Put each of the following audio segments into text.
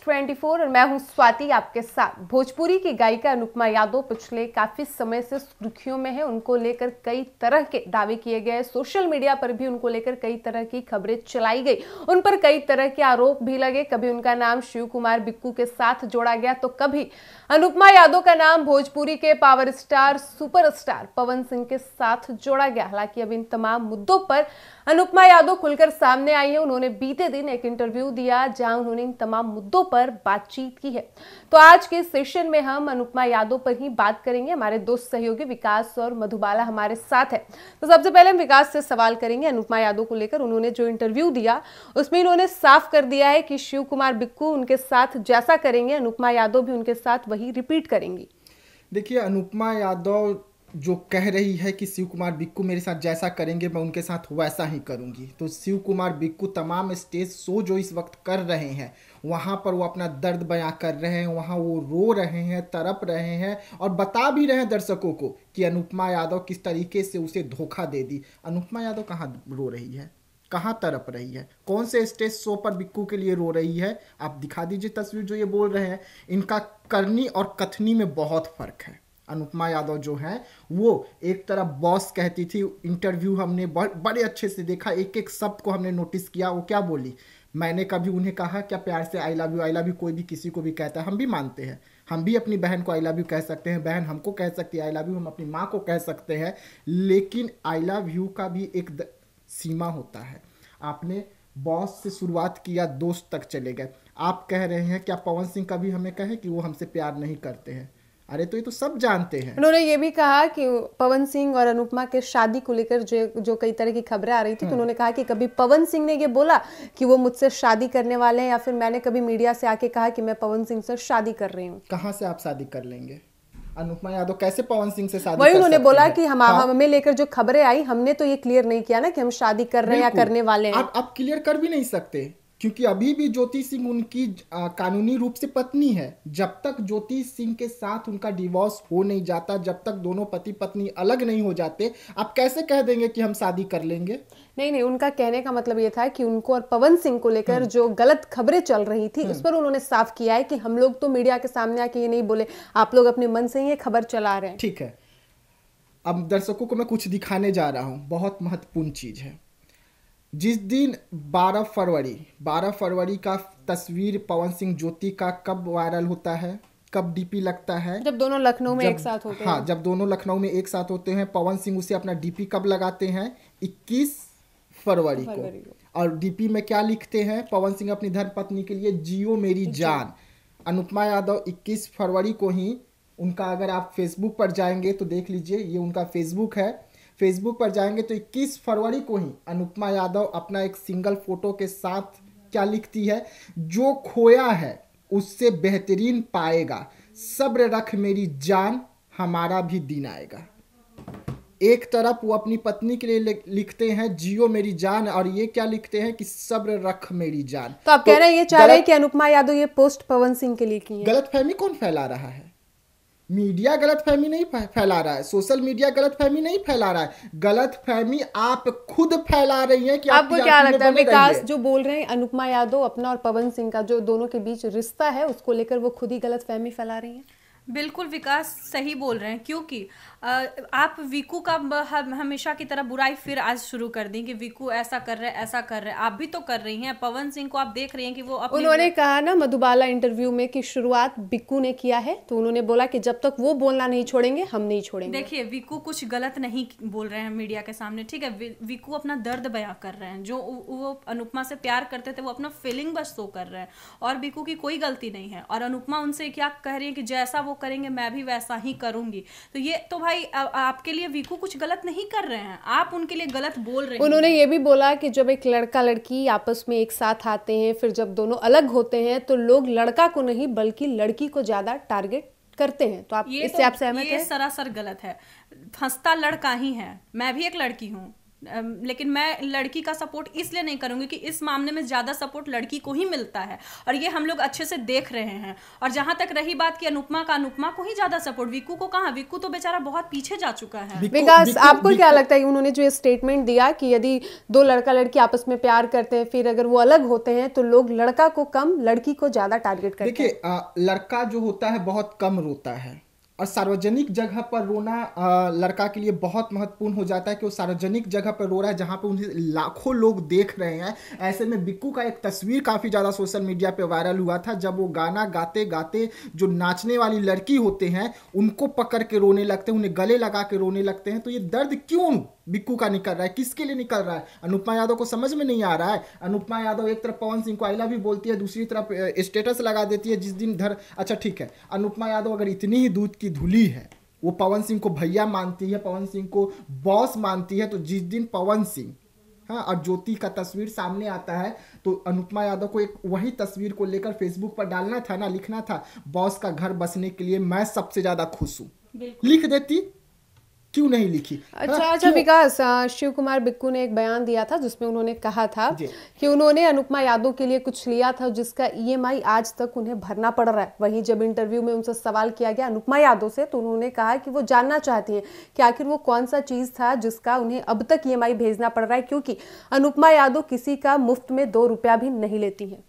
News24 और मैं हूं स्वाति आपके साथ। भोजपुरी की गायिका अनुपमा यादव पिछले काफी समय से सुर्खियों में है। उनको लेकर कई तरह के दावे किए गए, सोशल मीडिया पर भी उनको लेकर कई तरह की खबरें चलाई गई, उन पर कई तरह के आरोप भी लगे। कभी उनका नाम शिव कुमार बिक्कू के साथ जोड़ा गया तो कभी अनुपमा यादव का नाम भोजपुरी के power star superstar Pawan Singh के साथ जोड़ा गया। हालांकि अब इन तमाम मुद्दों पर अनुपमा यादव खुलकर सामने आई है। उन्होंने बीते दिन एक इंटरव्यू दिया जहां उन्होंने इन तमाम मुद्दों पर बातचीत की है। तो आज के सेशन में हम अनुपमा यादव पर ही बात करेंगे। हमारे दो सहयोगी विकास और मधुबाला हमारे साथ है। तो सबसे पहले हम विकास से सवाल करेंगे अनुपमा यादव को लेकर। उन्होंने जो इंटरव्यू दिया उसमें इन्होंने साफ कर दिया है कि शिव कुमार बिक्कू उनके साथ जैसा करेंगे अनुपमा यादव भी उनके साथ वही रिपीट करेंगी। देखिए, अनुपमा यादव जो कह रही है कि शिव कुमार बिक्कू मेरे साथ जैसा करेंगे मैं उनके साथ वैसा ही करूंगी, तो शिव कुमार बिक्कू तमाम स्टेज शो जो इस वक्त कर रहे हैं वहाँ पर वो अपना दर्द बयां कर रहे हैं, वहाँ वो रो रहे हैं, तड़प रहे हैं और बता भी रहे हैं दर्शकों को कि अनुपमा यादव किस तरीके से उसे धोखा दे दी। अनुपमा यादव कहाँ रो रही है, कहाँ तड़प रही है, कौन से स्टेज शो पर बिक्कू के लिए रो रही है? आप दिखा दीजिए तस्वीर। जो ये बोल रहे हैं, इनका करनी और कथनी में बहुत फर्क है। अनुपमा यादव जो है वो एक तरफ बॉस कहती थी, इंटरव्यू हमने बड़े अच्छे से देखा, एक एक शब्द को हमने नोटिस किया। वो क्या बोली? मैंने कभी उन्हें कहा क्या प्यार से आई लव यू कोई भी किसी को भी कहता है, हम भी मानते हैं, हम भी अपनी बहन को आई लव यू कह सकते हैं, बहन हमको कह सकती है आई लव यू, हम अपनी माँ को कह सकते हैं, लेकिन आई लव यू का भी एक सीमा होता है। आपने बॉस से शुरुआत किया, दोस्त तक चले गए। आप कह रहे हैं क्या पवन सिंह कभी हमें कहे कि वो हमसे प्यार नहीं करते हैं? अरे तो ये तो सब जानते हैं। उन्होंने ये भी कहा कि पवन सिंह और अनुपमा के शादी को लेकर जो कई तरह की खबरें आ रही थी, तो उन्होंने कहा कि कभी पवन सिंह ने ये बोला कि वो मुझसे शादी करने वाले हैं, या फिर मैंने कभी मीडिया से आके कहा कि मैं पवन सिंह से शादी कर रही हूँ। कहाँ से आप शादी कर लेंगे? अनुपमा यादव कैसे पवन सिंह से शादी? वही उन्होंने बोला कि हमें लेकर जो खबरें आई, हमने तो ये क्लियर नहीं किया ना कि हम शादी कर रहे हैं या करने वाले हैं। आप क्लियर कर भी नहीं सकते, क्योंकि अभी भी ज्योति सिंह उनकी कानूनी रूप से पत्नी है। जब तक ज्योति सिंह के साथ उनका डिवोर्स हो नहीं जाता, जब तक दोनों पति पत्नी अलग नहीं हो जाते, आप कैसे कह देंगे कि हम शादी कर लेंगे? नहीं, उनका कहने का मतलब ये था कि उनको और पवन सिंह को लेकर जो गलत खबरें चल रही थी उस पर उन्होंने साफ किया है कि हम लोग तो मीडिया के सामने आके ये नहीं बोले, आप लोग अपने मन से ही ये खबर चला रहे हैं। ठीक है, अब दर्शकों को मैं कुछ दिखाने जा रहा हूँ, बहुत महत्वपूर्ण चीज है। जिस दिन 12 फरवरी का तस्वीर पवन सिंह ज्योति का कब वायरल होता है, कब डीपी लगता है? जब दोनों लखनऊ में एक साथ होते हैं। हाँ, जब दोनों लखनऊ में एक साथ होते हैं। पवन सिंह उसे अपना डीपी कब लगाते हैं? 21 फरवरी को। और डीपी में क्या लिखते हैं? पवन सिंह अपनी धर्मपत्नी के लिए जियो मेरी जान। अनुपमा यादव 21 फरवरी को ही उनका, अगर आप फेसबुक पर जाएंगे तो देख लीजिए, ये उनका फेसबुक है। फेसबुक पर जाएंगे तो 21 फरवरी को ही अनुपमा यादव अपना एक सिंगल फोटो के साथ क्या लिखती है? जो खोया है उससे बेहतरीन पाएगा, सब्र रख मेरी जान, हमारा भी दिन आएगा। एक तरफ वो अपनी पत्नी के लिए लिखते हैं जियो मेरी जान, और ये क्या लिखते हैं कि सब्र रख मेरी जान। तो आप कह रहे हैं, ये चाह रहे हैं कि अनुपमा यादव ये पोस्ट पवन सिंह के लिए की है। गलतफहमी कौन फैला रहा है? मीडिया गलतफहमी नहीं फैला रहा है, सोशल मीडिया गलतफहमी नहीं फैला रहा है, गलतफहमी आप खुद फैला रही हैं कि आपको क्या लगता है विकास जो बोल रहे हैं अनुपमा यादव अपना और पवन सिंह का जो दोनों के बीच रिश्ता है उसको लेकर वो खुद ही गलतफहमी फैला रही हैं? बिल्कुल विकास सही बोल रहे हैं, क्योंकि आप वीकू का हमेशा की तरह बुराई फिर आज शुरू कर दी कि वीकू ऐसा कर रहे हैं, ऐसा कर रहे हैं। आप भी तो कर रही हैं। पवन सिंह को आप देख रही हैं कि वो उन्होंने कहा ना मधुबाला इंटरव्यू में कि शुरुआत बिक्कू ने किया है, तो उन्होंने बोला कि जब तक वो बोलना नहीं छोड़ेंगे हम नहीं छोड़ेंगे। देखिए, वीकू कुछ गलत नहीं बोल रहे हैं मीडिया के सामने, ठीक है। वीकू अपना दर्द बयां कर रहे हैं, जो वो अनुपमा से प्यार करते थे वो अपना फीलिंग बस शो कर रहे हैं, और वीकू की कोई गलती नहीं है। और अनुपमा उनसे क्या कह रही है कि जैसा वो करेंगे मैं भी वैसा ही करूंगी। तो ये तो भाई आपके लिए वीकू कुछ गलत नहीं कर रहे हैं, आप उनके लिए गलत बोल रहे हैं। उन्होंने ये भी बोला कि जब एक लड़का लड़की आपस में एक साथ आते हैं, फिर जब दोनों अलग होते हैं तो लोग लड़का को नहीं बल्कि लड़की को ज्यादा टारगेट करते हैं। तो आप इससे आप सहमत हैं? ये सरासर गलत है। फंसता लड़का ही है, मैं भी एक लड़की हूँ, लेकिन मैं लड़की का सपोर्ट इसलिए नहीं करूंगी कि इस मामले में ज्यादा सपोर्ट लड़की को ही मिलता है, और ये हम लोग अच्छे से देख रहे हैं। और जहां तक रही बात कि अनुपमा का, अनुपमा को ही ज्यादा सपोर्ट, विक्कू को कहां? विक्कू तो बेचारा बहुत पीछे जा चुका है। विकास, आपको क्या लगता है उन्होंने जो ये स्टेटमेंट दिया कि यदि दो लड़का लड़की आपस में प्यार करते हैं, फिर अगर वो अलग होते हैं तो लोग लड़का को कम, लड़की को ज्यादा टारगेट करते हैं? देखिए, लड़का जो होता है बहुत कम रोता है, और सार्वजनिक जगह पर रोना लड़का के लिए बहुत महत्वपूर्ण हो जाता है कि वो सार्वजनिक जगह पर रो रहा है जहां पर उन्हें लाखों लोग देख रहे हैं। ऐसे में बिक्कू का एक तस्वीर काफ़ी ज़्यादा सोशल मीडिया पे वायरल हुआ था, जब वो गाना गाते गाते जो नाचने वाली लड़की होते हैं उनको पकड़ के रोने लगते हैं, उन्हें गले लगा के रोने लगते हैं। तो ये दर्द क्यों बिक्कू का निकल रहा है, किसके लिए निकल रहा है? अनुपमा यादव को समझ में नहीं आ रहा है। अनुपमा यादव एक तरफ पवन सिंह को आई लव यू बोलती है, दूसरी तरफ स्टेटस लगा देती है जिस दिन अच्छा ठीक है, अनुपमा यादव अगर इतनी ही दूध की धुली है, वो पवन सिंह को भैया मानती है, पवन सिंह को बॉस मानती है, तो जिस दिन पवन सिंह और ज्योति का तस्वीर सामने आता है तो अनुपमा यादव को एक वही तस्वीर को लेकर फेसबुक पर डालना था ना, लिखना था बॉस का घर बसने के लिए मैं सबसे ज्यादा खुश हूं, लिख देती, क्यों नहीं लिखी? अच्छा विकास, शिव कुमार बिक्कू ने एक बयान दिया था जिसमें उन्होंने कहा था कि उन्होंने अनुपमा यादव के लिए कुछ लिया था जिसका ईएमआई आज तक उन्हें भरना पड़ रहा है। वहीं जब इंटरव्यू में उनसे सवाल किया गया अनुपमा यादव से, तो उन्होंने कहा कि वो जानना चाहती हैं कि आखिर वो कौन सा चीज था जिसका उन्हें अब तक ईएमआई भेजना पड़ रहा है, क्योंकि अनुपमा यादव किसी का मुफ्त में 2 रुपया भी नहीं लेती है।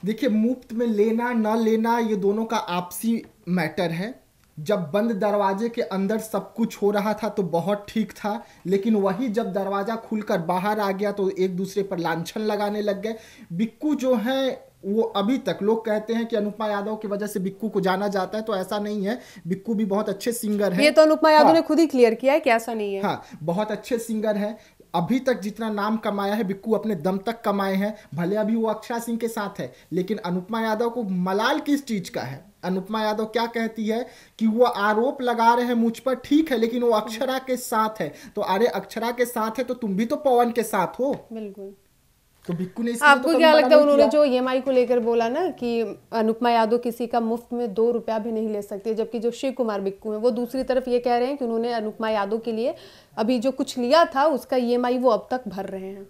देखिए, मुफ्त में लेना न लेना ये दोनों का आपसी मैटर है। जब बंद दरवाजे के अंदर सब कुछ हो रहा था तो बहुत ठीक था, लेकिन वही जब दरवाजा खुलकर बाहर आ गया तो एक दूसरे पर लांछन लगाने लग गए। बिक्कू जो है वो अभी तक लोग कहते हैं कि अनुपमा यादव की वजह से बिक्कू को जाना जाता है, तो ऐसा नहीं है। बिक्कू भी बहुत अच्छे सिंगर हैं, ये तो अनुपमा यादव ने खुद ही क्लियर किया है कि ऐसा नहीं है। हाँ, बहुत अच्छे सिंगर हैं। अभी तक जितना नाम कमाया है बिक्कू अपने दम तक कमाए हैं। भले अभी वो अक्षरा सिंह के साथ है, लेकिन अनुपमा यादव को मलाल किस चीज का है? अनुपमा यादव क्या कहती है कि वो आरोप लगा रहे हैं मुझ पर, ठीक है, लेकिन वो अक्षरा के साथ है। तो अरे अक्षरा के साथ है तो तुम भी तो पवन के साथ हो। बिल्कुल। तो बिक्कू ने आपको क्या लगता है उन्होंने जो ईएमआई को लेकर बोला ना कि अनुपमा यादव किसी का मुफ्त में 2 रुपया भी नहीं ले सकती, जबकि जो शिव कुमार बिक्कू हैं वो दूसरी तरफ ये कह रहे हैं कि उन्होंने अनुपमा यादव के लिए अभी जो कुछ लिया था उसका ईएमआई वो अब तक भर रहे हैं।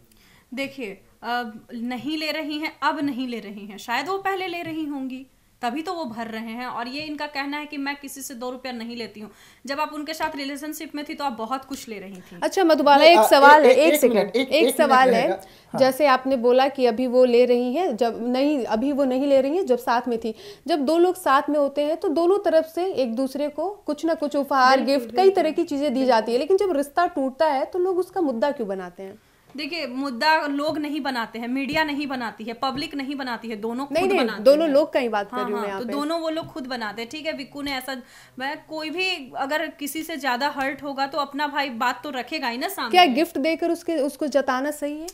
देखिए, नहीं ले रही हैं, अब नहीं ले रही हैं, शायद वो पहले ले रही होंगी तभी तो वो भर रहे हैं। और ये इनका कहना है कि मैं किसी से 2 रुपया नहीं लेती हूँ। जब आप उनके साथ रिलेशनशिप में थी तो आप बहुत कुछ ले रही थी। अच्छा मधुबाला, एक सवाल है, एक सेकंड, एक सवाल है। जैसे आपने बोला कि अभी वो ले रही हैं, जब नहीं, अभी वो नहीं ले रही हैं जब साथ में थी। जब 2 लोग साथ में होते हैं तो दोनों तरफ से एक दूसरे को कुछ ना कुछ उपहार, गिफ्ट, कई तरह की चीजें दी जाती है, लेकिन जब रिश्ता टूटता है तो लोग उसका मुद्दा क्यों बनाते हैं? देखिए, मुद्दा लोग नहीं बनाते हैं, मीडिया नहीं बनाती है, पब्लिक नहीं बनाती है, दोनों खुद बनाते हैं। दोनों लोग कहीं बात कर रही हूं मैं यहाँ पे। तो दोनों वो लोग खुद बनाते हैं, ठीक है। विक्कू ने ऐसा, मैं कोई भी अगर किसी से ज्यादा हर्ट होगा तो अपना भाई बात तो रखेगा ही ना सामने। क्या गिफ्ट देकर उसको जताना सही है?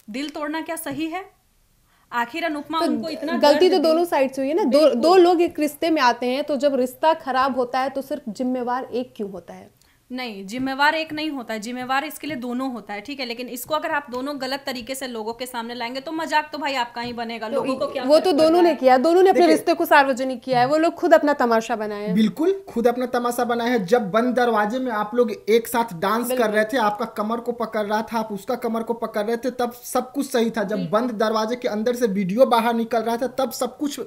दिल तोड़ना क्या सही है? आखिर अनुपमा उनको इतना गलती तो दोनों साइड से हुई है ना। दो लोग एक रिश्ते में आते हैं तो जब रिश्ता खराब होता है तो सिर्फ जिम्मेवार एक क्यों होता है? नहीं, जिम्मेवार एक नहीं होता है, जिम्मेवार इसके लिए दोनों होता है, ठीक है। लेकिन इसको अगर आप दोनों गलत तरीके से लोगों के सामने लाएंगे तो मजाक तो भाई आपका ही बनेगा। तो लोगों को क्या, वो तो दोनों ने किया, दोनों ने अपने रिश्ते को सार्वजनिक किया है। वो लोग खुद अपना तमाशा बनाए हैं। बिल्कुल, खुद अपना तमाशा बनाए हैं। जब बंद दरवाजे में आप लोग एक साथ डांस कर रहे थे, आपका कमर को पकड़ रहा था, आप उसका कमर को पकड़ रहे थे, तब सब कुछ सही था। जब बंद दरवाजे के अंदर से वीडियो बाहर निकल रहा था तब सब कुछ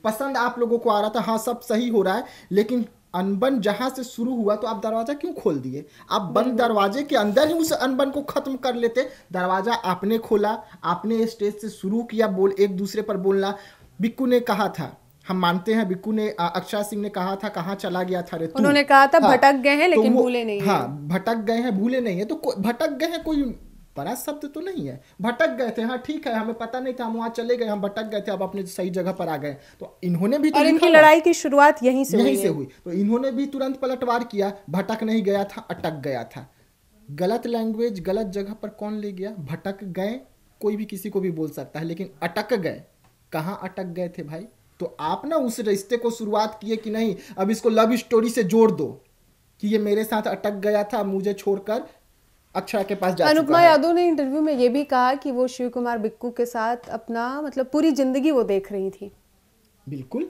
पसंद आप लोगों को आ रहा था, हाँ सब सही हो रहा है। लेकिन अनबन जहां से शुरू हुआ तो आप दरवाजा क्यों खोल दिए? आप बंद दरवाजे के अंदर ही उस अनबन को खत्म कर लेते। दरवाजा आपने खोला, आपने स्टेज से शुरू किया एक दूसरे पर बोलना। बिक्कू ने कहा था, हम मानते हैं, बिक्कू ने, अक्षरा सिंह ने कहा था कहाँ चला गया था रे तू? उन्होंने कहा था भटक गए हैं लेकिन भूले नहीं है। हाँ, भटक गए हैं भूले नहीं है। तो भटक गए हैं कोई बड़ा शब्द तो नहीं है। भटक गए थे, हाँ ठीक है, हमें पता नहीं था, हम वहाँ चले गए, हम भटक गए थे, अब अपने सही जगह पर आ गए। तो इन्होंने भी, और इनकी लड़ाई की शुरुआत यहीं से हुई। तो इन्होंने भी तुरंत पलटवार किया। भटक नहीं गया था, अटक गया था। गलत लैंग्वेज गलत जगह पर कौन ले गया? भटक गए कोई भी किसी को भी बोल सकता है, लेकिन अटक गए, कहाँ अटक गए थे भाई? तो आप ना उस रिश्ते को शुरुआत किए कि नहीं अब इसको लव स्टोरी से जोड़ दो कि ये मेरे साथ अटक गया था, मुझे छोड़कर अक्षरा के पास जा चुका है। अनुपमा यादव ने इंटरव्यू में ये भी कहा कि वो शिव कुमार बिक्कू के साथ अपना पूरी जिंदगी वो देख रही थी। बिल्कुल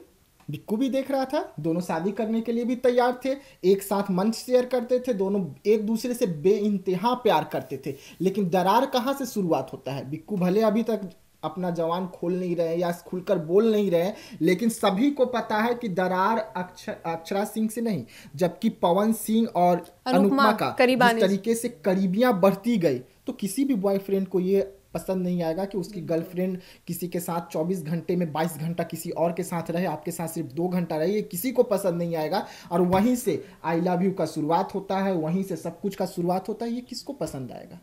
बिक्कू भी देख रहा था, दोनों शादी करने के लिए भी तैयार थे, एक साथ मंच शेयर करते थे, दोनों एक दूसरे से बेइंतहा प्यार करते थे। लेकिन दरार कहाँ से शुरुआत होता है? बिक्कू भले अभी तक अपना जवान खोल नहीं रहे या खुलकर बोल नहीं रहे, लेकिन सभी को पता है कि दरार अक्षरा सिंह से नहीं, जबकि पवन सिंह और अनुपमा का जिस तरीके से करीबियां बढ़ती गई, तो किसी भी बॉयफ्रेंड को ये पसंद नहीं आएगा कि उसकी गर्लफ्रेंड किसी के साथ 24 घंटे में 22 घंटा किसी और के साथ रहे, आपके साथ सिर्फ 2 घंटा रहे। ये किसी को पसंद नहीं आएगा। और वहीं से आई लव यू का शुरुआत होता है, वहीं से सब कुछ का शुरुआत होता है। ये किसको पसंद आएगा?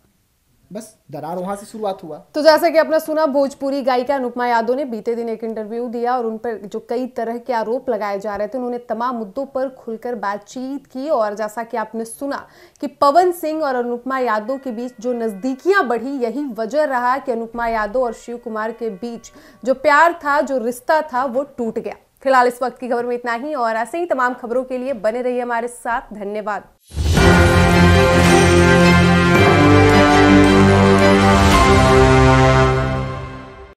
बस दरार वहां से शुरुआत हुआ। तो जैसा कि आपने सुना, भोजपुरी गायिका अनुपमा यादव ने बीते दिन एक इंटरव्यू दिया और उन पर जो कई तरह के आरोप लगाए जा रहे थे, उन्होंने तमाम मुद्दों पर खुलकर बातचीत की। और जैसा कि आपने सुना कि पवन सिंह और अनुपमा यादव के बीच जो नजदीकियां बढ़ी, यही वजह रहा कि अनुपमा यादव और शिव कुमार के बीच जो प्यार था, जो रिश्ता था, वो टूट गया। फिलहाल इस वक्त की खबर में इतना ही, और ऐसे ही तमाम खबरों के लिए बने रहिए हमारे साथ। धन्यवाद।